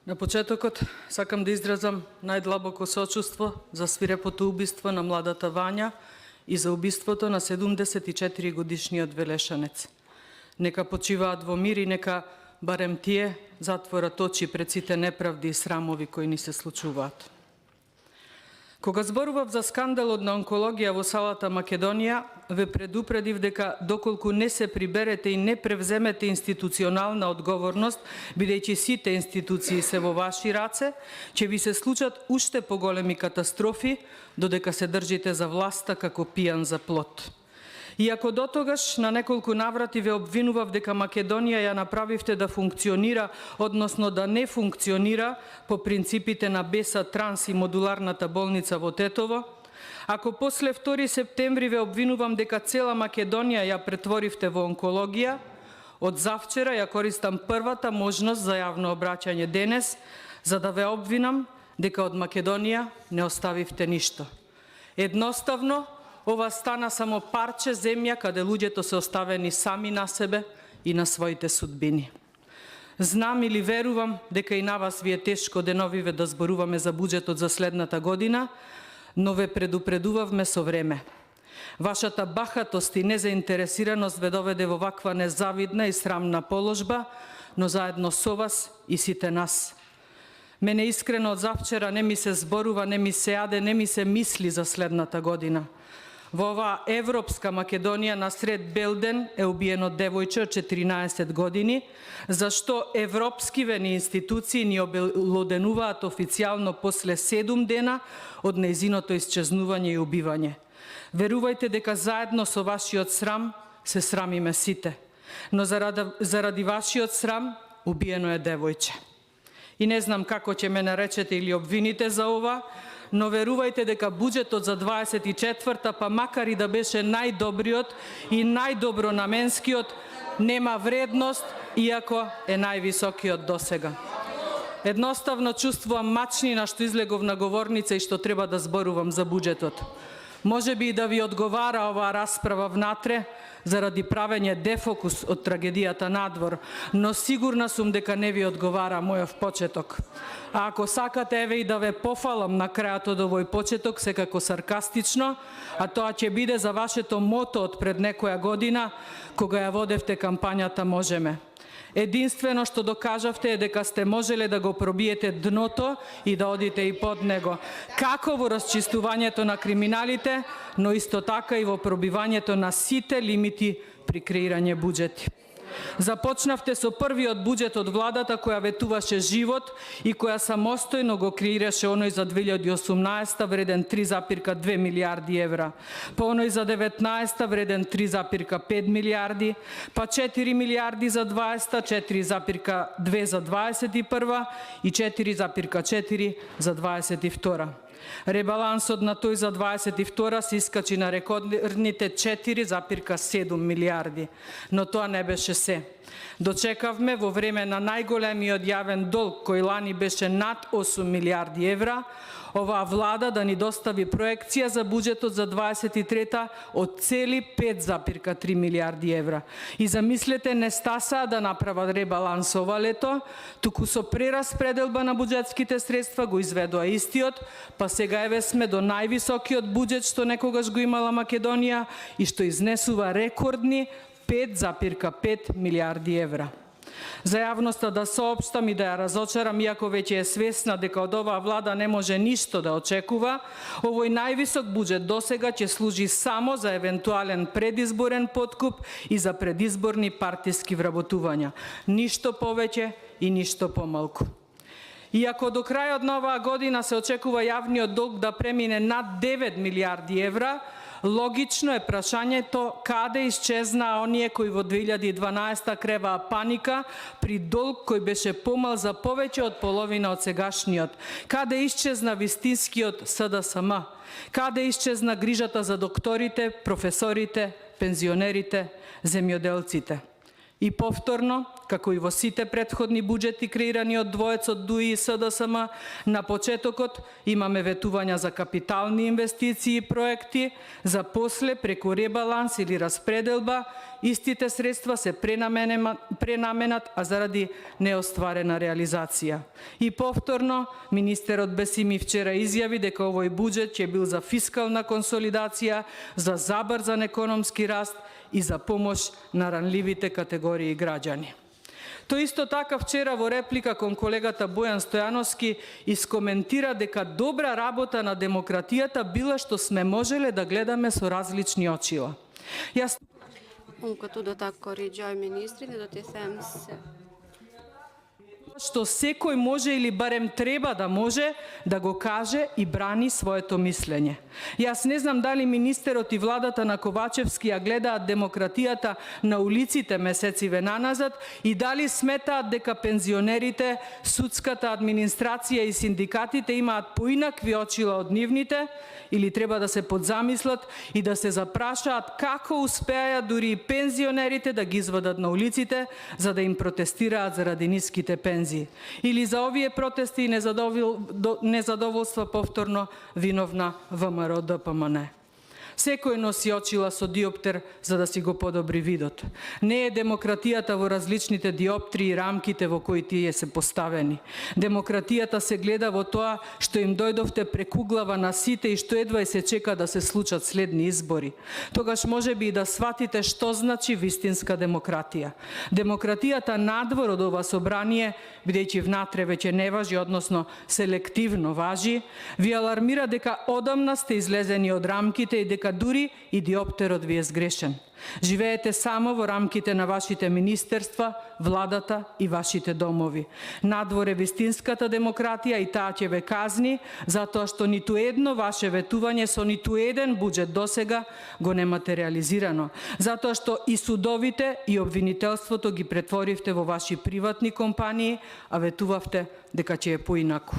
На почетокот сакам да изразам најдлабоко сочувство за свирепото убиство на младата Вања и за убиството на 74 годишниот Велешанец. Нека почиваат во мир и нека барем тие затворат очи пред сите неправди и срамови кои ни се случуваат. Кога зборував за скандалот на онкологија во салата Македонија, ве предупредив дека доколку не се приберете и не превземете институционална одговорност, бидејќи сите институции се во ваши раце, ќе ви се случат уште поголеми катастрофи, додека се држите за власта како пијан за плот. Иако дотогаш на неколку наврати ве обвинував дека Македонија ја направивте да функционира, односно да не функционира по принципите на БЕСА, Транс и модуларната болница во Тетово, ако после 2 септември ве обвинувам дека цела Македонија ја претворивте во онкологија, од завчера ја користам првата можност за јавно обраќање денес, за да ве обвинам дека од Македонија не оставивте ништо. Едноставно, ова стана само парче земја каде луѓето се оставени сами на себе и на своите судбини. Знам или верувам дека и на вас ви е тешко деновиве да зборуваме за буџетот за следната година, но ве предупредувавме со време. Вашата бахатост и незаинтересираност ве доведе во ваква незавидна и срамна положба, но заедно со вас и сите нас. Мене искрено од завчера не ми се зборува, не ми се јаде, не ми се мисли за следната година. Во оваа европска Македонија насред Белден е убиено девојче од 14 години, зашто европскиве ни институции ни обелоденуваат официјално после 7 дена од нејзиното исчезнување и убивање. Верувајте дека заедно со вашиот срам се срамиме сите, но заради вашиот срам убиено е девојче. И не знам како ќе ме наречете или обвините за ова, но верувајте дека буџетот за 24-та, па макар и да беше најдобриот и најдобронаменскиот, нема вредност, иако е највисокиот досега. Едноставно чувствувам мачнина што излегов на говорница и што треба да зборувам за буџетот. Може би и да ви одговара оваа расправа внатре, заради правење дефокус од трагедијата надвор, но сигурна сум дека не ви одговара мојов почеток. А ако сакате, еве и да ве пофалам на крајот од овој почеток, секако саркастично, а тоа ќе биде за вашето мото од пред некоја година, кога ја водевте кампањата Можеме. Единствено што докажавте е дека сте можеле да го пробиете дното и да одите и под него. Како во расчистувањето на криминалите, но исто така и во пробивањето на сите лимити при креирање буџети. Започнавте со првиот буџет од владата која ветуваше живот и која самостојно го креираше оној за 2018 вреден 3,2 милиарди евра, па оној за 19 вреден 3,5 милиарди, па 4 милиарди за 20, 4,2 за 21 и 4,4 за 22. Ребалансот на тој за 22 се искачи на рекордните 4,7 милиарди, но тоа не беше се. Дочекавме во време на најголемиот јавен долг, кој лани беше над 8 милиарди евра, оваа влада да ни достави проекција за буџетот за 23-та од цели 5,3 милиарди евра. И замислете, не стасаа да направат ребаланс ова лето, туку со прераспределба на буџетските средства го изведоа истиот, па сега еве сме до највисокиот буџет што некогаш го имала Македонија и што изнесува рекордни 5,5 милиарди евра. За јавноста да соопштам и да ја разочарам, иако веќе е свесна дека од оваа влада не може ништо да очекува, овој највисок буџет досега ќе служи само за евентуален предизборен подкуп и за предизборни партиски вработувања. Ништо повеќе и ништо помалку. Иако до крајот на оваа година се очекува јавниот долг да премине над 9 милиарди евра, логично е прашањето каде исчезнаа оние кои во 2012 креваа паника при долг кој беше помал за повеќе од половина од сегашниот. Каде исчезна вистинскиот СДСМ? Каде исчезна грижата за докторите, професорите, пензионерите, земјоделците? И повторно, како и во сите претходни буџети креирани од двоецот ДУИ и СДСМ, на почетокот имаме ветувања за капитални инвестиции и проекти, за после преку ребаланс или распределба, истите средства се пренаменат, а заради неостварена реализација. И повторно, министерот Бесими вчера изјави дека овој буџет ќе бил за фискална консолидација, за забрзан економски раст и за помош на ранливите категории граѓани. Тој исто така вчера во реплика кон колегата Бојан Стојановски искоментира дека добра работа на демократијата била што сме можеле да гледаме со различни очила. Încă tu data corrigiai ministri, ne dote se. Што секој може или барем треба да може да го каже и брани своето мислење. Јас не знам дали министерот и владата на Ковачевски ја гледаат демократијата на улиците месециве наназад и дали сметаат дека пензионерите, судската администрација и синдикатите имаат поинакви очила од нивните, или треба да се подзамислат и да се запрашаат како успеаја дури и пензионерите да ги извадат на улиците за да им протестираат заради ниските пензии. Или за овие протести и незадоволства повторно виновна ВМРО ДПМН. Секој носи очила со диоптер за да си го подобри видот. Не е демократијата во различните диоптри и рамките во кои тие се поставени. Демократијата се гледа во тоа што им дојдовте преку глава на сите и што едва и се чека да се случат следни избори. Тогаш може би и да сватите што значи вистинска демократија. Демократијата надвор од ова собрание, бидејќи внатре веќе не важи, односно селективно важи, ви алармира дека одамна сте излезени од рамките и дека дури и диоптерот ви е сгрешен. Живеете само во рамките на вашите министерства, владата и вашите домови. Надвор е вистинската демократија и таа ќе ве казни, затоа што ниту едно ваше ветување со ниту еден буџет досега го немате реализирано. Затоа што и судовите и обвинителството ги претворивте во ваши приватни компании, а ветувавте дека ќе е поинаку.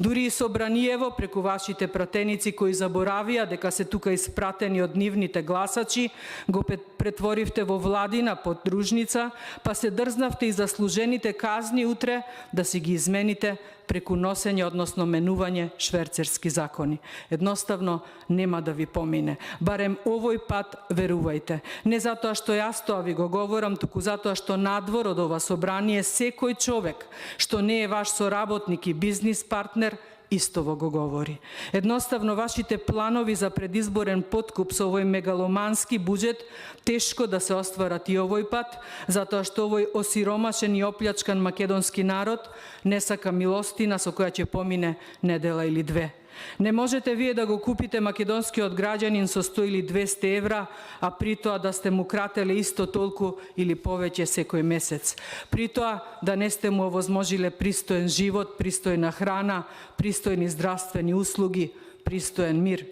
Дури и Собраниево преку вашите пратеници кои заборавија дека се тука испратени од нивните гласачи, го претворивте во владина поддружница, па се дрзнавте и заслужените казни утре да си ги измените преку носење, односно менување шверцерски закони. Едноставно нема да ви помине. Барем овој пат верувајте. Не затоа што јас тоа ви го говорам, туку затоа што надвор од ова собрание секој човек што не е ваш соработник и бизнис партнер истово го говори. Едноставно, вашите планови за предизборен подкуп со овој мегаломански буџет тешко да се остварат и овој пат, затоа што овој осиромашен и оплјачкан македонски народ не сака милостина со која ќе помине недела или две. Не можете вие да го купите македонскиот граѓанин со 100 или 200 евра, а при тоа да сте му крателе исто толку или повеќе секој месец. При тоа да не сте му овозможиле пристоен живот, пристојна храна, пристојни здравствени услуги, пристоен мир.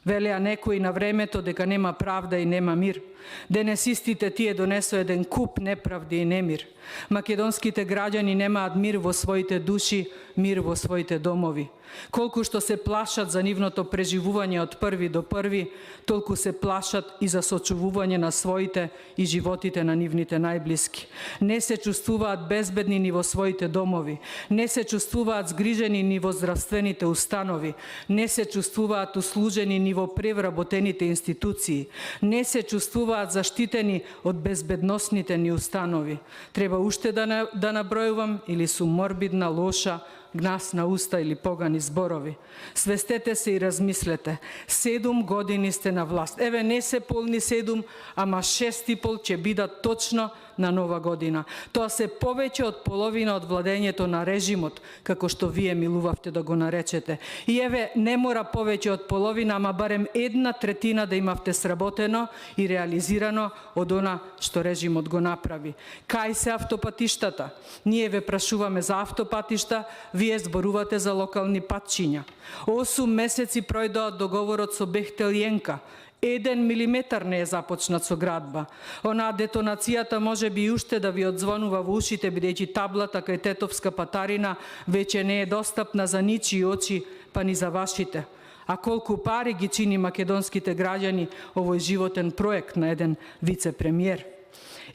Велеа некои на времето дека нема правда и нема мир. Денес истите тие донесо еден куп неправди и немир. Македонските граѓани немаат мир во своите души, мир во своите домови. Колку што се плашат за нивното преживување од први до први, толку се плашат и за сочувување на своите и животите на нивните најблиски. Не се чувствуваат безбедни ни во своите домови, не се чувствуваат згрижени ни во здравствените установи, не се чувствуваат услужени ни во превработените институции, не се чувствуваат заштитени од безбедносните ни установи. Треба уште да набројувам или сум морбидна, лоша, гнасна уста или погани зборови. Свестете се и размислете. 7 години сте на власт. Еве не се полни 7, ама 6,5 ќе бидат точно на нова година. Тоа се повеќе од половина од владењето на режимот, како што вие милувавте да го наречете. И еве не мора повеќе од половина, ама барем 1/3 да имавте сработено и реализирано од она што режимот го направи. Кај се автопатиштата? Ние ве прашуваме за автопатишта, вие зборувате за локални патчиња. 8 месеци пројдоа договорот со Бехтел Јенка. 1 милиметар не е започнат со градба. Онаа детонацијата може би уште да ви одзвонува во ушите, бидејќи таблата кај Тетовска патарина веќе не е достапна за ничии очи, па ни за вашите. А колку пари ги чини македонските граѓани овој животен проект на еден вице-премиер.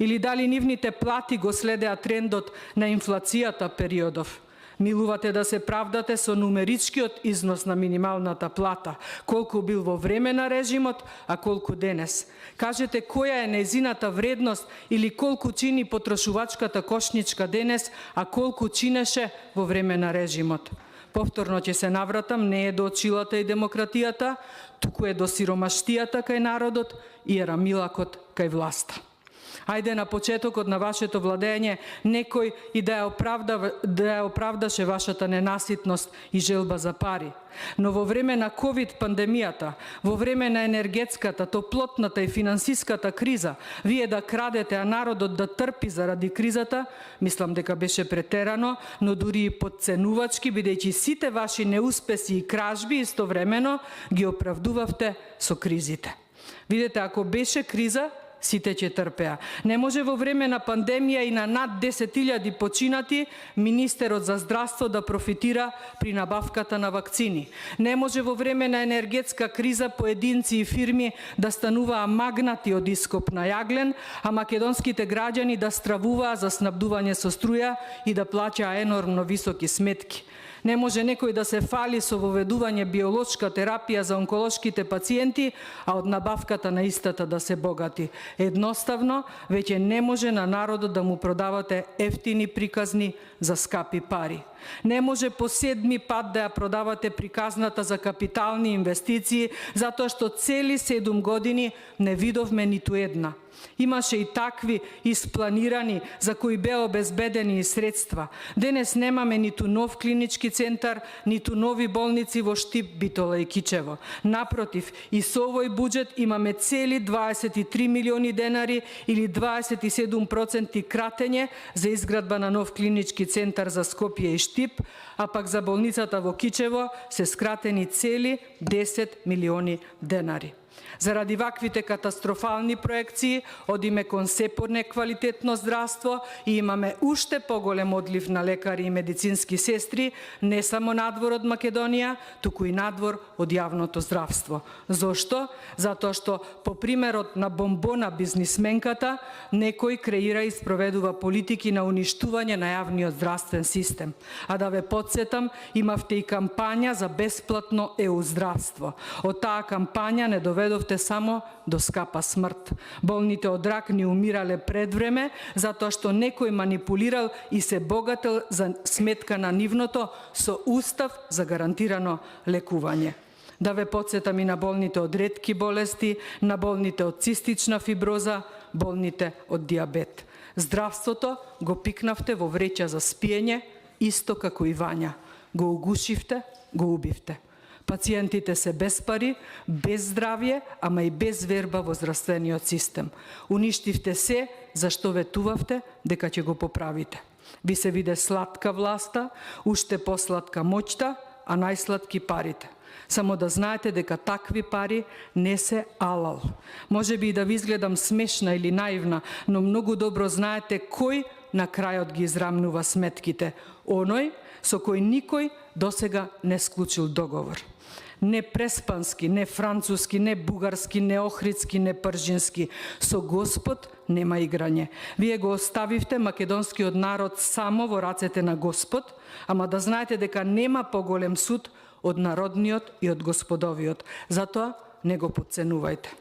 Или дали нивните плати го следеа трендот на инфлацијата периодов? Милувате да се правдате со нумеричкиот износ на минималната плата, колку бил во време на режимот, а колку денес. Кажете која е нејзината вредност или колку чини потрошувачката кошничка денес, а колку чинеше во време на режимот. Повторно ќе се навратам, не е до очилата и демократијата, туку е до сиромаштијата кај народот и ерамилакот кај власта. Ајде на почетокот на вашето владење некој и да ја оправдаше вашата ненаситност и желба за пари. Но во време на ковид пандемијата, во време на енергетската, топлотната и финансиската криза, вие да крадете, а народот да трпи заради кризата, мислам дека беше претерано, но дури и потценувачки, бидејќи сите ваши неуспеси и кражби истовремено ги оправдувавте со кризите. Видете, ако беше криза, сите ќе трпеа. Не може во време на пандемија и на над 10.000 починати министерот за здравство да профитира при набавката на вакцини. Не може во време на енергетска криза поединци и фирми да стануваа магнати од ископ на јаглен, а македонските граѓани да стравуваа за снабдување со струја и да плаќаа енормно високи сметки. Не може некој да се фали со воведување биолошка терапија за онколошките пациенти, а од набавката на истата да се богати. Едноставно, веќе не може на народот да му продавате ефтини приказни за скапи пари. Не може по 7 пат да ја продавате приказната за капитални инвестиции, затоа што цели 7 години не видовме ниту една. Имаше и такви испланирани за кои беа обезбедени и средства. Денес немаме ниту нов клинички центар, ниту нови болници во Штип, Битола и Кичево. Напротив, и со овој буџет имаме цели 23 милиони денари или 27% кратење за изградба на нов клинички центар за Скопје и Штип, а пак за болницата во Кичево се скратени цели 10 милиони денари. Заради ваквите катастрофални проекции, одиме кон се понеквалитетно здравство и имаме уште поголем одлив на лекари и медицински сестри, не само надвор од Македонија, туку и надвор од јавното здравство. Зошто? Затоа што, по примерот на бомбона бизнисменката, некој креира и спроведува политики на уништување на јавниот здравствен систем. А да ве подсетам, имавте и кампања за бесплатно ЕУ здравство. Од таа кампања не доведовте само до скапа смрт. Болните од рак ни умирале пред време, затоа што некој манипулирал и се богател за сметка на нивното со устав за гарантирано лекување. Да ве подсетам и на болните од ретки болести, на болните од цистична фиброза, болните од диабет. Здравството го пикнавте во вреќа за спиење, исто како и Вања. Го угушивте, го убивте. Пациентите се без пари, без здравје, ама и без верба во здравствениот систем. Уништивте се зашто ветувавте дека ќе го поправите. Ви се виде сладка власта, уште посладка моќта, а најсладки парите. Само да знаете дека такви пари не се алал. Може би и да ви изгледам смешна или наивна, но многу добро знаете кој на крајот ги израмнува сметките. Оној со кој никој досега не склучил договор. Не преспански, не француски, не бугарски, не охридски, не пржински. Со Господ нема играње. Вие го оставивте македонскиот народ само во рацете на Господ, ама да знаете дека нема поголем суд од народниот и од господовиот. Затоа не го подценувајте.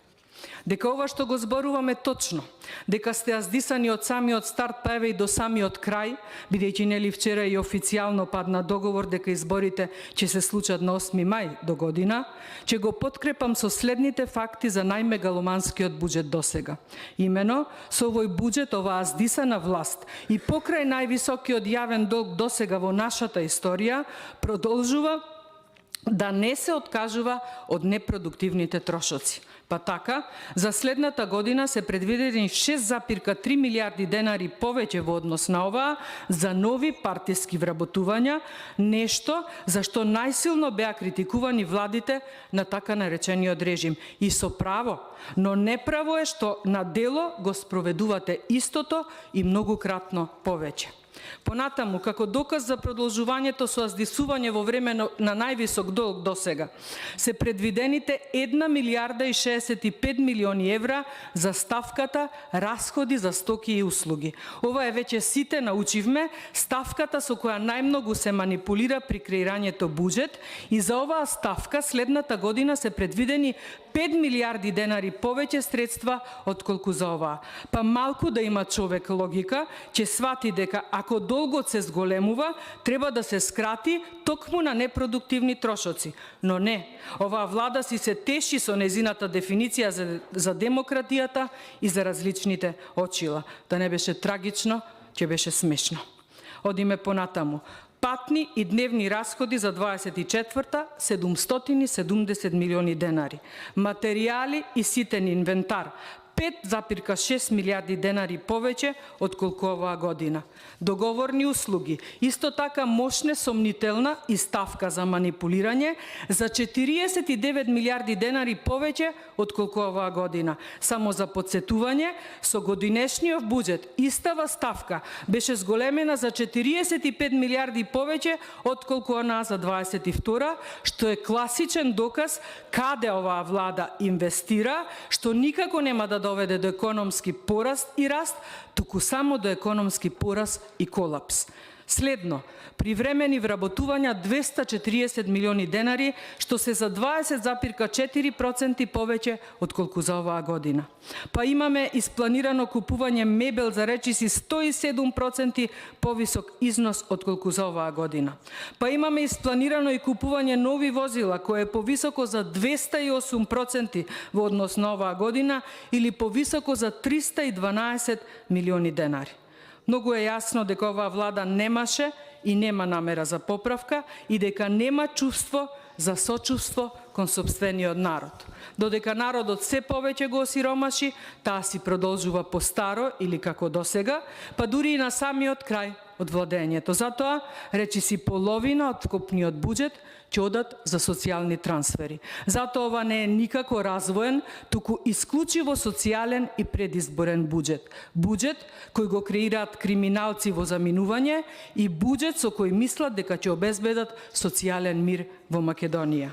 Дека ова што го зборуваме точно, дека сте аздисани од самиот старт, па еве и до самиот крај, бидејќи нели вчера и официјално падна договор дека изборите ќе се случат на 8 мај до година, ќе го подкрепам со следните факти за најмегаломанскиот буџет досега. Имено, со овој буџет, оваа аздисана власт и покрај највисокиот јавен долг досега во нашата историја, продолжува да не се откажува од непродуктивните трошоци. Па така, за следната година се предвидени 6,3 милиарди денари повеќе во однос на оваа за нови партиски вработувања, нешто за што најсилно беа критикувани владите на така наречениот режим. И со право, но неправо е што на дело го спроведувате истото и многукратно повеќе. Понатаму, како доказ за продолжувањето со аздисување во време на највисок долг досега, се предвидените 1 милиарда и 65 милиони евра за ставката расходи за стоки и услуги. Ова е веќе сите научивме ставката со која најмногу се манипулира при креирањето буџет и за оваа ставка следната година се предвидени 5 милиарди денари повеќе средства отколку за оваа. Па малку да има човек логика, ќе свати дека ако долгот се зголемува, треба да се скрати токму на непродуктивни трошоци. Но не, оваа влада си се теши со незината дефиниција за демократијата и за различните очила. Да не беше трагично, ќе беше смешно. Одиме понатаму. Патни и дневни расходи за 24-та 770 милиони денари. Материјали и ситен инвентар 5,6 милиарди денари повеќе отколку оваа година. Договорни услуги, исто така мощне сомнителна и ставка за манипулирање за 49 милиарди денари повеќе отколку оваа година. Само за подсетување, со годинешниот буџет истава ставка беше зголемена за 45 милиарди повеќе отколку она за 22, што е класичен доказ каде оваа влада инвестира, што никако нема да доведе до економски пораст и раст, туку само до економски пораст и колапс. Следно, привремени вработувања 240 милиони денари, што се за 20,4% повеќе отколку за оваа година. Па имаме испланирано купување мебел за речиси 107% повисок износ отколку за оваа година. Па имаме испланирано и купување нови возила, кое е повисоко за 208% во однос на оваа година или повисоко за 312 милиони денари. Многу е јасно дека оваа влада немаше и нема намера за поправка и дека нема чувство за сочувство кон сопствениот народ. Додека народот се повеќе го осиромаши, таа си продолжува по старо или како досега, па дури и на самиот крај од владењето. Затоа, речиси половина од вкупниот буџет ќе одат за социјални трансфери. Затоа ова не е никако развоен, туку исклучиво социјален и предизборен буџет. Буџет кој го креираат криминалци во заминување и буџет со кој мислат дека ќе обезбедат социјален мир во Македонија.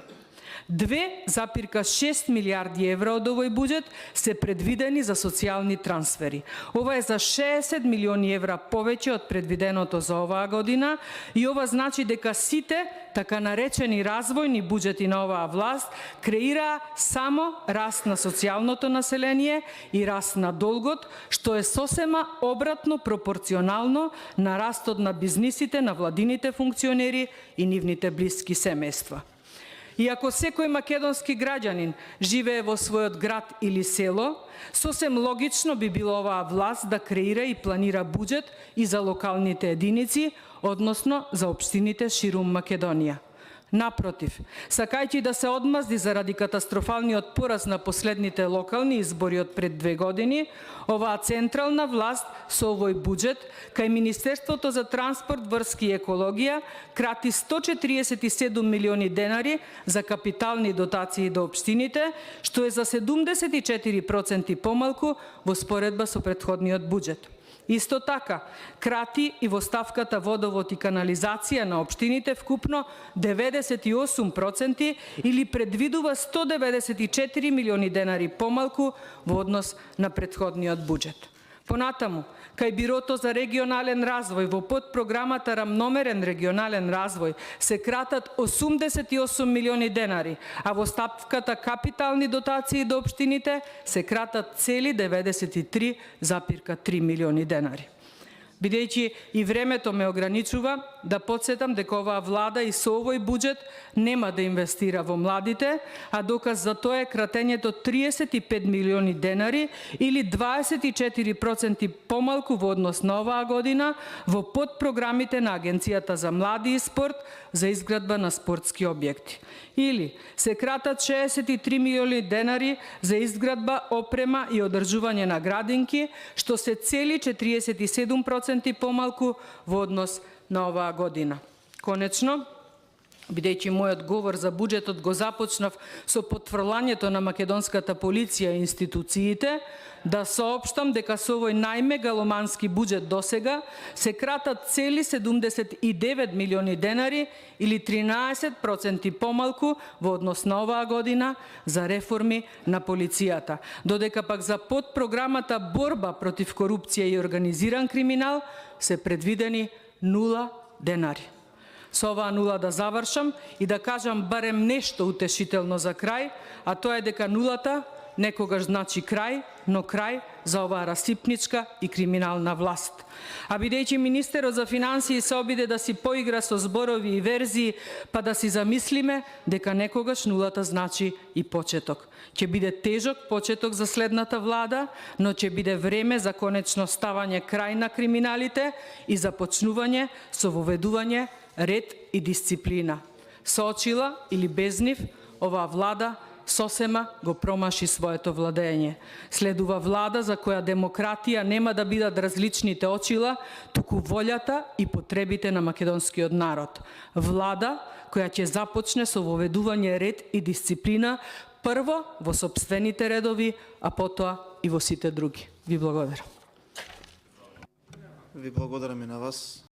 2,6 милиарди евра од овој буџет се предвидени за социјални трансфери. Ова е за 60 милиони евра повеќе од предвиденото за оваа година и ова значи дека сите така наречени развојни буџети на оваа власт креираа само раст на социјалното население и раст на долгот, што е сосема обратно пропорционално на растот на бизнисите, на владините функционери и нивните блиски семејства. И ако секој македонски граѓанин живее во својот град или село, сосем логично би било оваа власт да креира и планира буџет и за локалните единици, односно за општините ширум Македонија. Напротив, сакајќи да се одмазди заради катастрофалниот пораз на последните локални избори од пред 2 години, оваа централна власт со овој буџет кај Министерството за транспорт, врски и екологија крати 147 милиони денари за капитални дотации до општините, што е за 74% помалку во споредба со претходниот буџет. Исто така, крати и во ставката водовод и канализација на општините вкупно 98% или предвидува 194 милиони денари помалку во однос на претходниот буџет. Понатаму, кај Бирото за регионален развој во подпрограмата Рамномерен регионален развој се кратат 88 милиони денари, а во ставката капитални дотации до општините се кратат цели 93,3 милиони денари. Бидејќи и времето ме ограничува, да подсетам дека оваа влада и со овој буџет нема да инвестира во младите, а доказ за тоа е кратењето 35 милиони денари или 24% помалку во однос на оваа година во подпрограмите на Агенцијата за млади и спорт за изградба на спортски објекти. Или се кратат 63 милиони денари за изградба, опрема и одржување на градинки, што се цели 47% помалку во однос на оваа година. Конечно, Бидејќи мојот говор за буџетот го започнав со потфрлањето на македонската полиција и институциите, да соопштам дека со овој најмегаломански буџет досега се кратат цели 79 милиони денари или 13% помалку во однос на оваа година за реформи на полицијата, додека пак за подпрограмата борба против корупција и организиран криминал се предвидени 0 денари. Со оваа нула да завршам и да кажам барем нешто утешително за крај, а тоа е дека нулата некогаш значи крај, но крај за оваа расипничка и криминална власт. А бидејќи министерот за финансии се обиде да си поигра со зборови и верзии, па да си замислиме дека некогаш нулата значи и почеток. Ќе биде тежок почеток за следната влада, но ќе биде време за конечно ставање крај на криминалите и започнување со воведување ред и дисциплина. Со очила или без нив, оваа влада сосема го промаши своето владење. Следува влада за која демократија нема да бидат различните очила, туку волјата и потребите на македонскиот народ. Влада која ќе започне со воведување ред и дисциплина прво во сопствените редови, а потоа и во сите други. Ви благодарам. Ви благодарам и на вас.